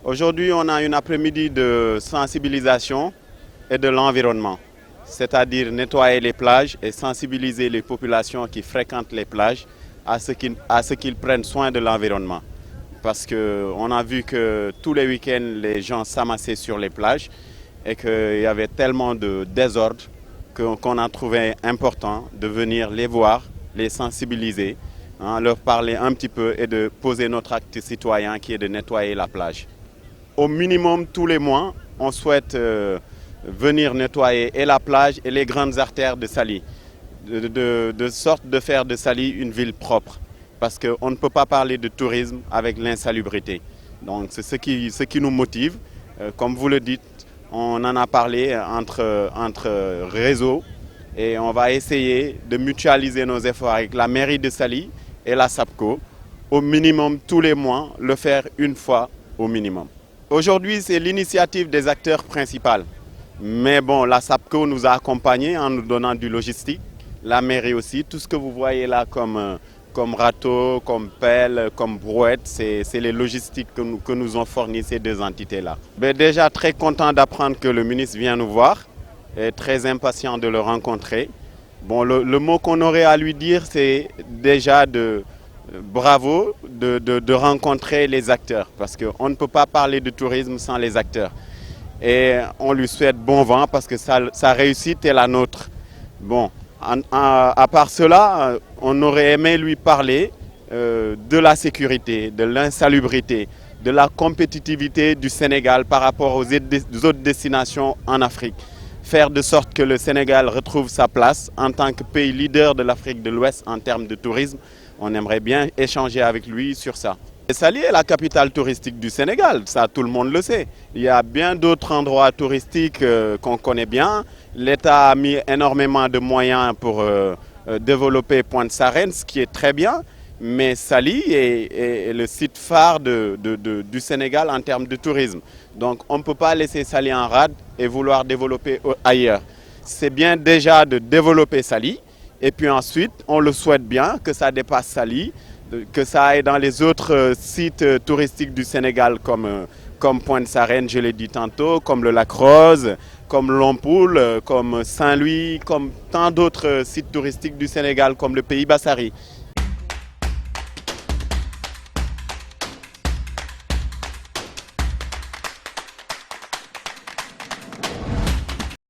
Aujourd'hui, on a une après-midi de sensibilisation et de l'environnement, c'est-à-dire nettoyer les plages et sensibiliser les populations qui fréquentent les plages à ce qu'ils prennent soin de l'environnement. Parce qu'on a vu que tous les week-ends, les gens s'amassaient sur les plages et qu'il y avait tellement de désordre qu'on a trouvé important de venir les voir, les sensibiliser, hein, leur parler un petit peu et de poser notre acte citoyen qui est de nettoyer la plage. Au minimum, tous les mois, on souhaite venir nettoyer et la plage et les grandes artères de Saly, de sorte de faire de Saly une ville propre. Parce qu'on ne peut pas parler de tourisme avec l'insalubrité. Donc c'est ce qui nous motive. Comme vous le dites, on en a parlé entre réseaux et on va essayer de mutualiser nos efforts avec la mairie de Saly et la SAPCO. Au minimum, tous les mois, le faire une fois au minimum. Aujourd'hui, c'est l'initiative des acteurs principaux. Mais bon, la SAPCO nous a accompagnés en nous donnant du logistique, la mairie aussi. Tout ce que vous voyez là comme râteau, comme pelle, comme brouette, c'est les logistiques que nous ont fournis ces deux entités-là. Déjà très content d'apprendre que le ministre vient nous voir et très impatient de le rencontrer. Bon, le mot qu'on aurait à lui dire, c'est déjà bravo de rencontrer les acteurs parce qu'on ne peut pas parler de tourisme sans les acteurs. Et on lui souhaite bon vent parce que sa réussite est la nôtre. Bon, à part cela, on aurait aimé lui parler de la sécurité, de l'insalubrité, de la compétitivité du Sénégal par rapport aux autres destinations en Afrique. Faire de sorte que le Sénégal retrouve sa place en tant que pays leader de l'Afrique de l'Ouest en termes de tourisme. On aimerait bien échanger avec lui sur ça. Saly est la capitale touristique du Sénégal, ça tout le monde le sait. Il y a bien d'autres endroits touristiques qu'on connaît bien. L'État a mis énormément de moyens pour développer Pointe Sarène, ce qui est très bien. Mais Saly est le site phare du Sénégal en termes de tourisme. Donc on ne peut pas laisser Saly en rade et vouloir développer ailleurs. C'est bien déjà de développer Saly. Et puis ensuite, on le souhaite bien que ça dépasse Saly, que ça aille dans les autres sites touristiques du Sénégal comme Pointe Sarène, je l'ai dit tantôt, comme le Lac Rose, comme Lompoul, comme Saint-Louis, comme tant d'autres sites touristiques du Sénégal, comme le Pays Bassari.